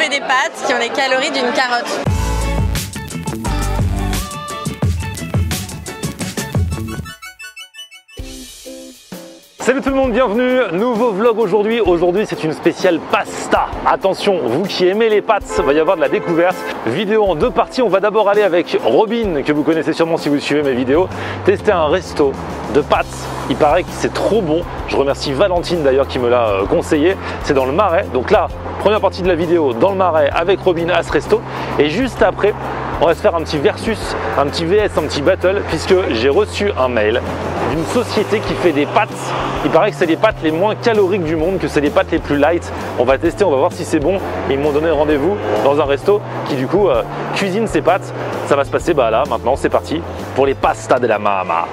fait des pâtes qui ont les calories d'une carotte. Salut tout le monde, bienvenue, nouveau vlog aujourd'hui. Aujourd'hui c'est une spéciale pasta. Attention, vous qui aimez les pâtes, il va y avoir de la découverte. Vidéo en deux parties, on va d'abord aller avec Robin, que vous connaissez sûrement si vous suivez mes vidéos, tester un resto de pâtes. Il paraît que c'est trop bon. Je remercie Valentine d'ailleurs qui me l'a conseillé. C'est dans le Marais, donc là, première partie de la vidéo dans le Marais avec Robin à ce resto. Et juste après, on va se faire un petit versus, un petit VS, un petit battle, puisque j'ai reçu un mail d'une société qui fait des pâtes. Il paraît que c'est les pâtes les moins caloriques du monde, que c'est les pâtes les plus light. On va tester, on va voir si c'est bon. Et ils m'ont donné rendez-vous dans un resto qui du coup cuisine ces pâtes. Ça va se passer là, maintenant, c'est parti pour les pasta de la mama.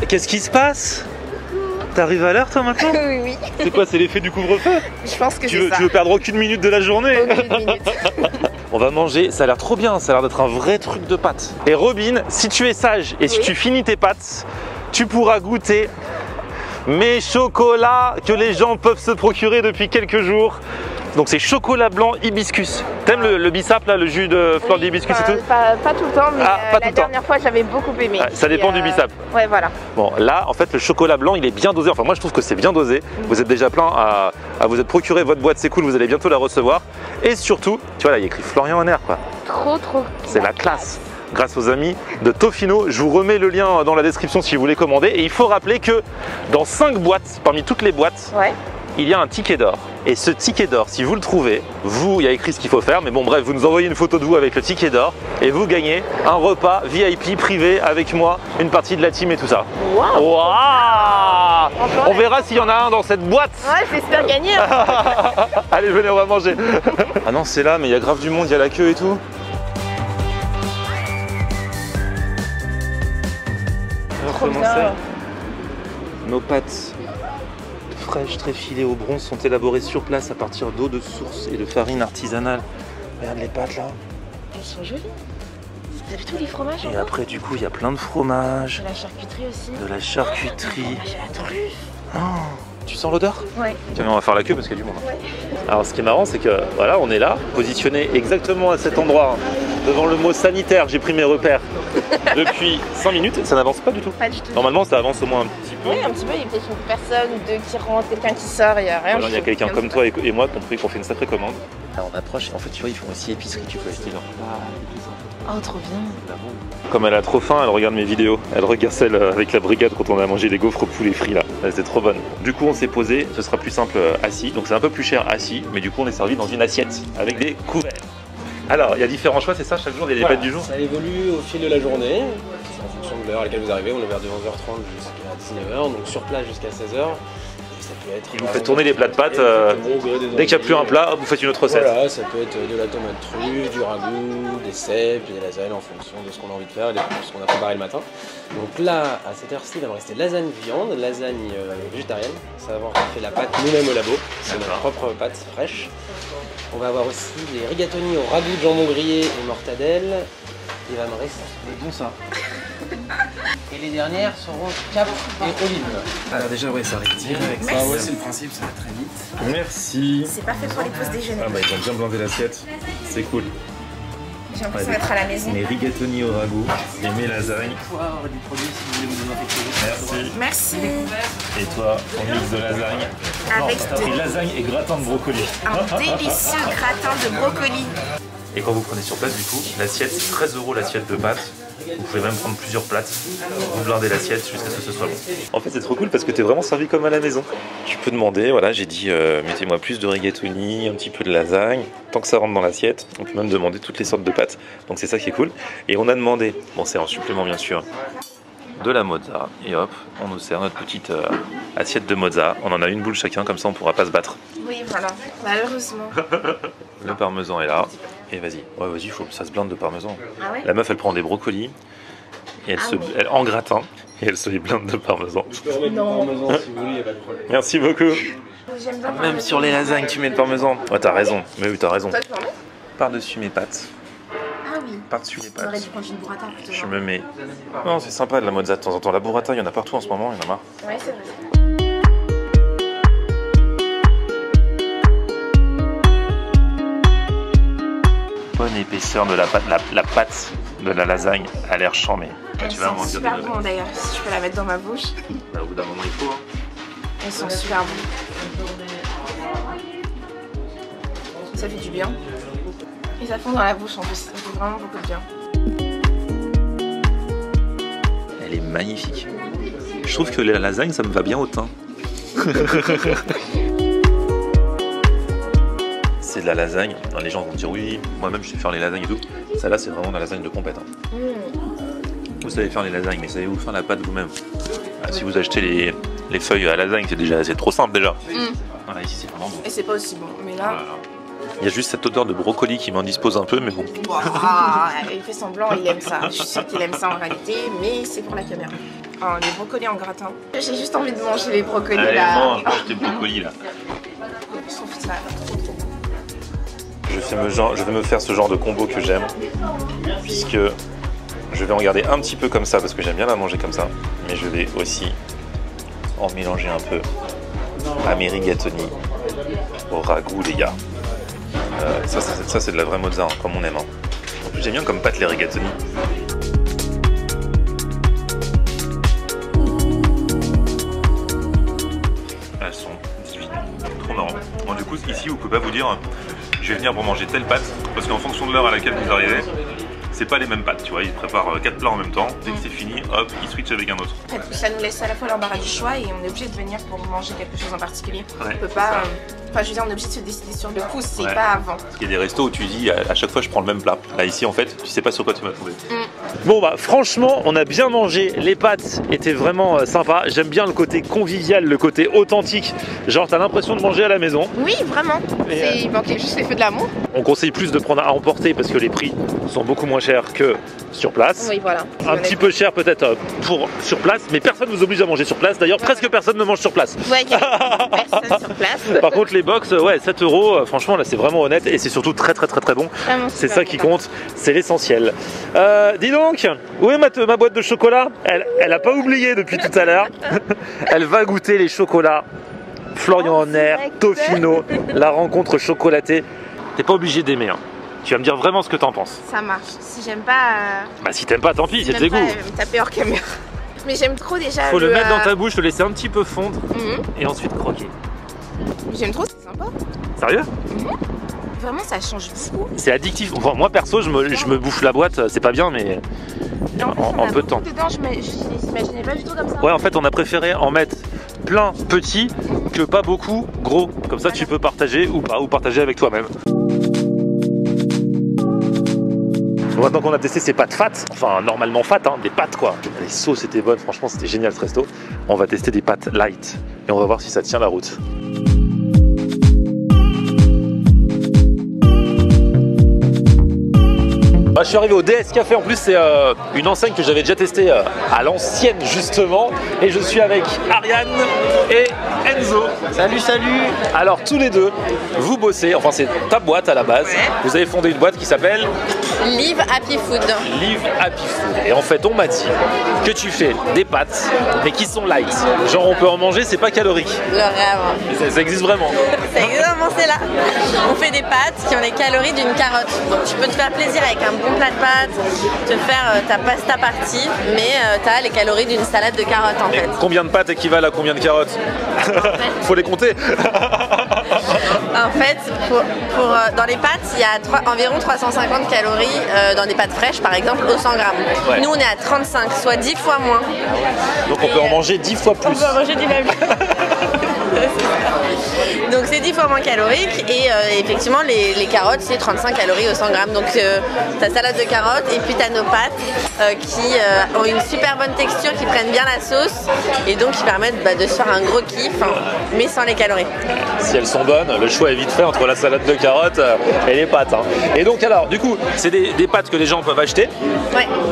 Qu'est-ce qui se passe? T'arrives à l'heure toi maintenant? Oui, oui. C'est quoi, c'est l'effet du couvre-feu? Je pense que c'est ça. Tu veux perdre aucune minute de la journée? Aucune minute. On va manger, ça a l'air trop bien, ça a l'air d'être un vrai truc de pâtes. Et Robin, si tu es sage et si tu finis tes pâtes, tu pourras goûter mes chocolats que les gens peuvent se procurer depuis quelques jours. Donc c'est chocolat blanc hibiscus. T'aimes le bissap là, le jus de fleur d'hibiscus et tout? Pas tout le temps, mais la dernière fois j'avais beaucoup aimé. Ouais, ça dépend du bissap. Ouais, voilà. Bon, là en fait le chocolat blanc il est bien dosé. Enfin moi je trouve que c'est bien dosé. Vous êtes déjà plein à vous être procuré votre boîte, c'est cool, vous allez bientôt la recevoir. Et surtout, tu vois là il y a écrit Florian Honner quoi. Trop. C'est la classe. Grâce aux amis de Tofino, je vous remets le lien dans la description si vous voulez commander. Et il faut rappeler que dans 5 boîtes, parmi toutes les boîtes, il y a un ticket d'or. Et ce ticket d'or, si vous le trouvez, il y a écrit ce qu'il faut faire, mais bon bref, vous nous envoyez une photo de vous avec le ticket d'or et vous gagnez un repas VIP privé avec moi, une partie de la team et tout ça. Waouh! Wow. On verra s'il y en a un dans cette boîte. Ouais, j'espère gagner. Hein. Allez, venez, on va manger. Ah non, c'est là, mais il y a grave du monde, il y a la queue et tout. Alors, comment c'est? Nos pâtes fraîches, très filées au bronze, sont élaborées sur place à partir d'eau de source et de farine artisanale. Regarde les pâtes là. Elles sont jolies. Vous avez tous les fromages? Et après du coup il y a plein de fromages. De la charcuterie aussi. De la charcuterie. J'ai la truffe. Oh, tu sens l'odeur? Ouais. Tiens, on va faire la queue parce qu'il y a du monde. Ouais. Alors ce qui est marrant c'est que voilà, on est là, positionné exactement à cet endroit, devant le mot sanitaire. J'ai pris mes repères depuis 5 minutes, ça n'avance pas du tout. Pas du tout. Normalement ça avance au moins un petit peu. Oui, un petit peu, il y a peut-être une personne ou deux qui rentre, quelqu'un qui sort, il n'y a rien. Voilà, il y a quelqu'un comme toi et moi qu'on fait une sacrée commande. Là on approche et en fait tu vois ils font aussi épicerie, tu peux acheter leur plat et tout ça. Oh, trop bien. Comme elle a trop faim, elle regarde mes vidéos. Elle regarde celle avec la brigade quand on a mangé les gaufres au poulet frit là. C'était trop bonne. Du coup on s'est posé, ce sera plus simple assis, donc c'est un peu plus cher assis, mais du coup on est servi dans une assiette avec des couverts. Alors il y a différents choix, c'est ça, chaque jour il y a des pâtes du jour? Ça évolue au fil de la journée, en fonction de l'heure à laquelle vous arrivez. On est ouvert de 11h30 jusqu'à 19h, donc sur place jusqu'à 16h. Ça peut être. Et vous faites tourner les plats de pâtes, dès qu'il n'y a plus un plat, vous faites une autre recette. Voilà, ça peut être de la tomate truffe, du ragoût, des cèpes, des lasagnes en fonction de ce qu'on a envie de faire, de ce qu'on a préparé le matin. Donc là, à cette heure-ci, il va me rester lasagne viande, lasagne végétarienne. Ça va avoir fait la pâte nous-mêmes au labo, c'est notre propre pâte fraîche. On va avoir aussi des rigatoni au ragoût de jambon grillé et mortadelle. Il va me rester bon ça. Et les dernières seront cap et olives. Alors déjà ouais, ça arrive direct. Merci. Ah ouais, c'est le principe, ça va très vite. Merci. C'est parfait pour les pauses déjeuner. Ah bah ils ont bien blindé l'assiette, c'est cool. J'ai l'impression d'être à la maison. Mes rigatoni au ragoût et mes lasagnes. Poivre du produit si vous voulez vous désinfecter. Merci. Merci. Et toi, ton mix de lasagne. Avec T'as pris lasagne et gratin de brocoli. un délicieux gratin de brocoli. Et quand vous prenez sur place, du coup, l'assiette, c'est 13 € l'assiette de pâtes. Vous pouvez même prendre plusieurs plates, vous blindez l'assiette jusqu'à ce que ce soit bon. En fait, c'est trop cool parce que tu es vraiment servi comme à la maison. Tu peux demander, voilà, j'ai dit mettez-moi plus de rigatoni, un petit peu de lasagne. Tant que ça rentre dans l'assiette, on peut même demander toutes les sortes de pâtes. Donc c'est ça qui est cool. Et on a demandé, bon c'est en supplément bien sûr, de la mozza. Et hop, on nous sert notre petite assiette de mozza. On en a une boule chacun, comme ça on pourra pas se battre. Oui, voilà, malheureusement. Le parmesan est là. Et vas-y, ouais, vas-y, ça se blinde de parmesan. Ah ouais? La meuf, elle prend des brocolis et elle en gratin et elle se les blinde de parmesan. Je peux remettre du parmesan si vous voulez, il n'y a pas de problème. Merci beaucoup. J'aime bien. Même sur les lasagnes, tu mets le parmesan. Ouais, t'as raison. Mais oui, t'as raison. Toi, tu en mets? Par-dessus mes pâtes. Ah oui. Par-dessus les On aurait pâtes. dû prendre une burrata plutôt. Je me mets. Non, c'est sympa de la mozza de temps en temps. La burrata, il y en a partout en ce moment, il y en a marre. Ouais, c'est vrai. l'épaisseur de la pâte de la lasagne a l'air chambée. Elles sont super bon d'ailleurs, si je peux la mettre dans ma bouche. Bah, au bout d'un moment il faut. Hein. Elles sont super bonnes. Ça fait du bien. Et ça fond dans la bouche en plus, ça fait vraiment beaucoup de bien. Elle est magnifique. Je trouve que la lasagne ça me va bien au teint. C'est de la lasagne. Alors, les gens vont dire oui, moi-même je sais faire les lasagnes et tout. Ça là c'est vraiment de la lasagne de compète. Hein. Vous savez faire les lasagnes, mais savez-vous faire la pâte vous-même? Si vous achetez les feuilles à lasagne, c'est trop simple déjà. Voilà, ici c'est vraiment bon. Et c'est pas aussi bon, mais là... Il y a juste cette odeur de brocoli qui m'indispose un peu, mais bon. Il fait semblant, il aime ça. Je suis sûre qu'il aime ça en réalité, mais c'est pour la caméra. Oh, les brocolis en gratin. J'ai juste envie de manger les brocolis. Allez, là. mange tes brocolis là. Je trouve ça trop bon. Je vais me faire ce genre de combo que j'aime, puisque je vais en garder un petit peu comme ça, parce que j'aime bien la manger comme ça, mais je vais aussi en mélanger un peu à mes rigatoni au ragoût, les gars. Ça c'est de la vraie mozza, hein, comme on aime. Hein. En plus j'aime bien comme pâte les rigatoni. Elles sont divines, trop marrant. Bon, du coup ici vous pouvez pas vous dire je vais venir pour manger telle pâte, parce qu'en fonction de l'heure à laquelle vous arrivez, c'est pas les mêmes pâtes, tu vois, ils préparent 4 plats en même temps, dès que c'est fini, hop, ils switchent avec un autre. En fait, ça nous laisse à la fois l'embarras du choix et on est obligé de venir pour manger quelque chose en particulier. Ouais. On peut pas... Enfin, je veux dire, on est obligé de se décider sur le coup, c'est pas avant. Parce qu'il y a des restos où tu dis à chaque fois je prends le même plat. Là ici en fait, tu sais pas sur quoi tu vas tomber. Bon bah franchement, on a bien mangé, les pâtes étaient vraiment sympas. J'aime bien le côté convivial, le côté authentique. Genre t'as l'impression de manger à la maison. Oui, vraiment. Il manquait juste les feux de l'amour. On conseille plus de prendre à emporter parce que les prix sont beaucoup moins chers que sur place. Oui, voilà. Un petit peu cher peut-être pour sur place, mais personne ne vous oblige à manger sur place. D'ailleurs, presque personne ne mange sur place. Ouais, il y a personne sur place. Par contre, les box, ouais, 7 €, franchement, là, c'est vraiment honnête et c'est surtout très bon. C'est ça qui compte, c'est l'essentiel. Dis donc, où est ma boîte de chocolat? Elle a pas oublié depuis tout à l'heure. Elle va goûter les chocolats Florian Honner, Tofino, la rencontre chocolatée. T'es pas obligé d'aimer, hein. Tu vas me dire vraiment ce que t'en penses. Ça marche. Si j'aime pas... Bah si t'aimes pas, tant pis, c'est de tes goûts. Me taper hors caméra. Mais j'aime trop déjà. Faut le mettre dans ta bouche, le laisser un petit peu fondre et ensuite croquer. J'aime trop, c'est sympa. Sérieux? Vraiment, ça change beaucoup. C'est addictif. Enfin, moi perso, je me bouffe la boîte, c'est pas bien, mais en peu de temps. Dedans, je m'imaginais pas du tout comme ça. Ouais, en fait, on a préféré en mettre plein petit que pas beaucoup gros. Comme ça, tu peux partager ou pas, ou partager avec toi-même. Maintenant qu'on a testé ces pâtes fat, enfin normalement fat, hein, des pâtes quoi. Les sauces étaient bonnes, franchement c'était génial ce resto. On va tester des pâtes light et on va voir si ça tient la route. Bah, je suis arrivé au DS Café, en plus c'est une enseigne que j'avais déjà testée à l'ancienne justement. Et je suis avec Ariane et Enzo. Salut, salut. Alors tous les deux, vous bossez, enfin c'est ta boîte à la base. Vous avez fondé une boîte qui s'appelle Live Happy Food. Live Happy Food. Et en fait on m'a dit que tu fais des pâtes mais qui sont light. Genre on peut en manger, c'est pas calorique. Le rêve. Ça existe vraiment. C'est exactement c'est là. On fait des pâtes qui ont les calories d'une carotte. Donc tu peux te faire plaisir avec un bon plat de pâtes, te faire ta pasta partie, mais tu as les calories d'une salade de carottes en fait. Combien de pâtes équivalent à combien de carottes? Faut les compter. En fait, dans les pâtes, il y a environ 350 calories dans des pâtes fraîches par exemple au 100 grammes. Ouais. Nous on est à 35, soit 10 fois moins. Donc on peut en manger 10 fois plus. On peut en manger 10 fois plus. Donc c'est 10 fois moins calorique et effectivement les carottes c'est 35 calories au 100 grammes. Donc ta salade de carottes et puis t'as nos pâtes qui ont une super bonne texture, qui prennent bien la sauce et donc qui permettent de se faire un gros kiff mais sans les calories. Si elles sont bonnes, le choix est vite fait entre la salade de carottes et les pâtes. Hein. Et donc alors du coup c'est des pâtes que les gens peuvent acheter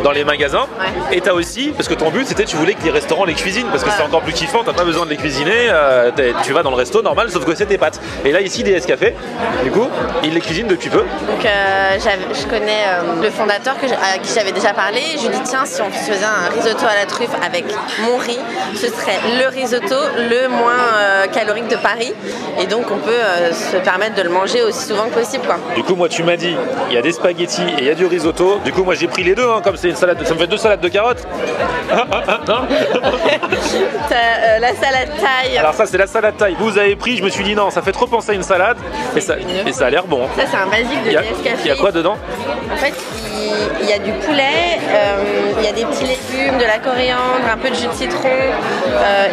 dans les magasins. Et t'as aussi, parce que ton but c'était tu voulais que les restaurants les cuisinent parce que c'est encore plus kiffant, t'as pas besoin de les cuisiner, tu vas dans le resto normal sauf que c'est tes pâtes. pâtes. Et là ici DS Café, du coup, il les cuisine depuis peu. Donc je connais le fondateur à qui j'avais déjà parlé. Je lui ai dit tiens, si on faisait un risotto à la truffe avec mon riz, ce serait le risotto le moins calorique de Paris. Et donc on peut se permettre de le manger aussi souvent que possible, quoi. Du coup, moi tu m'as dit, il y a des spaghettis et il y a du risotto. Du coup, moi j'ai pris les deux, hein, comme c'est une salade, ça me fait 2 salades de carottes. Non. T'as la salade thaï. Alors ça c'est la salade thaï. Vous avez pris, je me suis dit non, ça fait trop penser à une salade. Et ça a l'air bon. Ça c'est un basique de DS Café. Il y a quoi dedans? En fait, il y a du poulet, il y a des petits légumes, de la coriandre, un peu de jus de citron,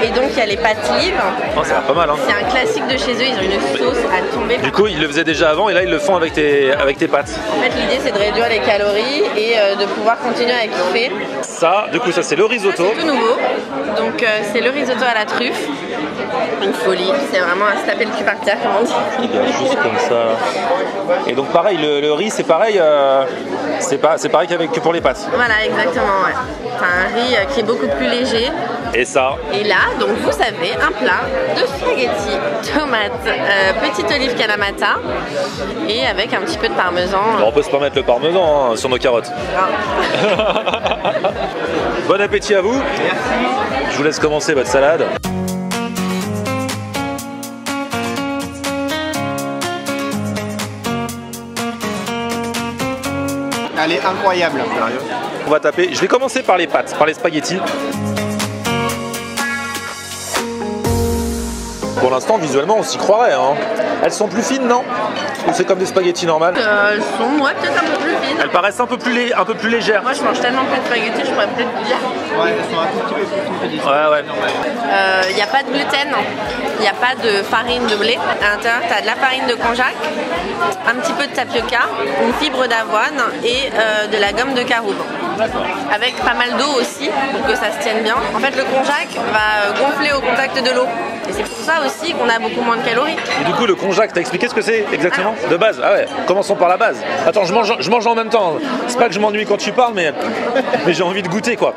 et donc il y a les pâtes live. Oh, ça a l'air pas mal, hein. C'est un classique de chez eux, ils ont une sauce à tomber. Du coup, ils le faisaient déjà avant et là ils le font avec tes pâtes. En fait, l'idée c'est de réduire les calories et de pouvoir continuer à kiffer. Ça, du coup, ça c'est le risotto. C'est tout nouveau, donc c'est le risotto à la truffe. Une folie, c'est vraiment à se taper le cul par terre, comme on dit. Juste comme ça. Et donc pareil, le riz c'est pareil, c'est pareil que pour les pâtes. Voilà, exactement. Ouais. T'as un riz qui est beaucoup plus léger. Et ça. Et là, donc vous avez un plat de spaghettis, tomates, petite olive kalamata et avec un petit peu de parmesan. Alors, on peut se permettre le parmesan hein, sur nos carottes. Ah. Bon appétit à vous. Merci. Je vous laisse commencer votre salade. Elle est incroyable. On va taper. Je vais commencer par les pâtes, par les spaghettis. Pour l'instant, visuellement, on s'y croirait. Hein. Elles sont plus fines, non? Ou c'est comme des spaghettis normales? Elles sont, ouais, peut-être un peu plus fines. Elles paraissent un peu plus légères. Moi, je mange tellement plus de spaghettis, je pourrais peut-être dire. Ouais, elles sont un tout petit peu plus fines que des Ouais. Il n'y a pas de gluten, il n'y a pas de farine de blé. À l'intérieur, tu as de la farine de konjac, un petit peu de tapioca, une fibre d'avoine et de la gomme de caroube. Avec pas mal d'eau aussi pour que ça se tienne bien. En fait, le konjac va gonfler au contact de l'eau. Et c'est pour ça aussi qu'on a beaucoup moins de calories. Et du coup, le konjac, t'as expliqué ce que c'est exactement? De base? Ah ouais, commençons par la base. Attends, je mange en même temps. C'est pas que je m'ennuie quand tu parles, mais j'ai envie de goûter quoi.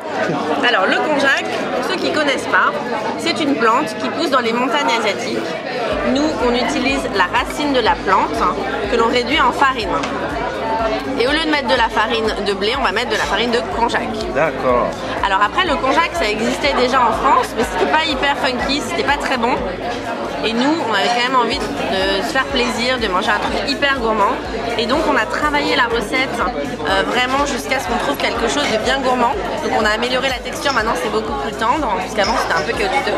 Alors, le konjac, pour ceux qui connaissent pas, c'est une plante qui pousse dans les montagnes asiatiques. Nous, on utilise la racine de la plante que l'on réduit en farine. Et au lieu de mettre de la farine de blé, on va mettre de la farine de konjac. D'accord. Alors après, le konjac, ça existait déjà en France, mais c'était pas hyper funky, c'était pas très bon. Et nous, on avait quand même envie de se faire plaisir, de manger un truc hyper gourmand. Et donc, on a travaillé la recette vraiment jusqu'à ce qu'on trouve quelque chose de bien gourmand. Donc, on a amélioré la texture. Maintenant, c'est beaucoup plus tendre, puisqu'avant, c'était un peu caoutchouteux.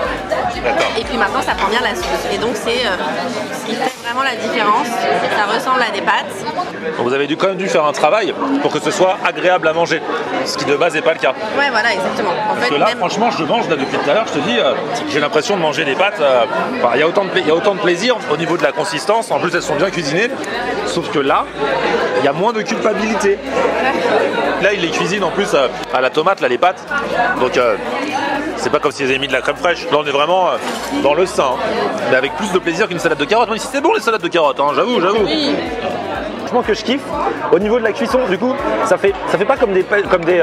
Et puis maintenant, ça prend bien la sauce. Et donc, c'est ce qui fait vraiment la différence. Ça ressemble à des pâtes. Donc, vous avez quand même dû faire un travail pour que ce soit agréable à manger, ce qui de base n'est pas le cas. Ouais, voilà, exactement. En Parce fait, que là, même... franchement, je mange là depuis tout à l'heure, je te dis, j'ai l'impression de manger des pâtes. Il y a autant de plaisir au niveau de la consistance. En plus, elles sont bien cuisinées. Sauf que là, il y a moins de culpabilité. Là, ils les cuisinent en plus à la tomate, là, les pâtes. Donc, c'est pas comme s'ils avaient mis de la crème fraîche. Là, on est vraiment dans le sein, mais avec plus de plaisir qu'une salade de carottes. Même si c'est bon les salades de carottes, hein, j'avoue. Oui. Franchement que je kiffe. Au niveau de la cuisson, du coup, ça fait pas comme des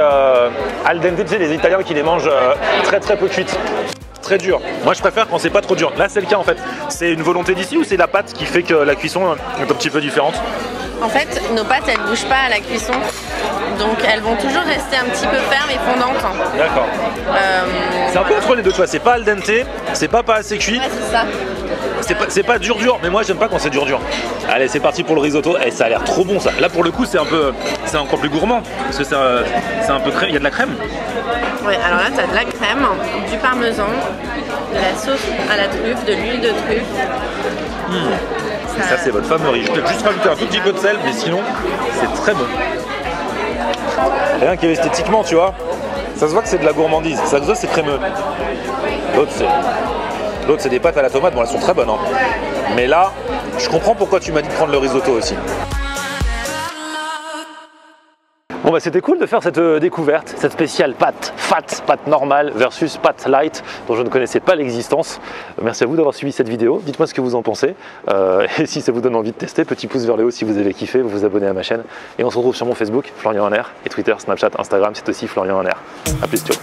al dente, tu sais, les Italiens qui les mangent très peu cuites. Très dur. Moi je préfère quand c'est pas trop dur. Là c'est le cas en fait. C'est une volonté d'ici ou c'est la pâte qui fait que la cuisson est un petit peu différente? En fait, nos pâtes, elles bougent pas à la cuisson. Donc elles vont toujours rester un petit peu fermes et fondantes. D'accord. C'est un peu entre les deux, tu vois. C'est pas al dente, c'est pas assez cuit. Ouais, c'est ça. C'est pas dur, mais moi j'aime pas quand c'est dur. Allez, c'est parti pour le risotto. Et ça a l'air trop bon ça. Là pour le coup, c'est encore plus gourmand parce que c'est un peu crème. Il y a de la crème. Ouais, alors là, tu as de la crème, du parmesan, de la sauce à la truffe, de l'huile de truffe. Ça c'est votre favori. Je peux juste rajouter un tout petit peu de sel, mais sinon c'est très bon. Rien qu'esthétiquement, tu vois, ça se voit que c'est de la gourmandise. Ça se voit que c'est crémeux. L'autre c'est des pâtes à la tomate. Bon, elles sont très bonnes. Hein. Mais là, je comprends pourquoi tu m'as dit de prendre le risotto aussi. Bon bah c'était cool de faire cette découverte, cette spéciale pâte normale versus pâte light dont je ne connaissais pas l'existence. Merci à vous d'avoir suivi cette vidéo, dites-moi ce que vous en pensez et si ça vous donne envie de tester, petit pouce vers le haut si vous avez kiffé, vous vous abonnez à ma chaîne et on se retrouve sur mon Facebook, Florian en Air, et Twitter, Snapchat, Instagram, c'est aussi Florian en Air. A plus, ciao.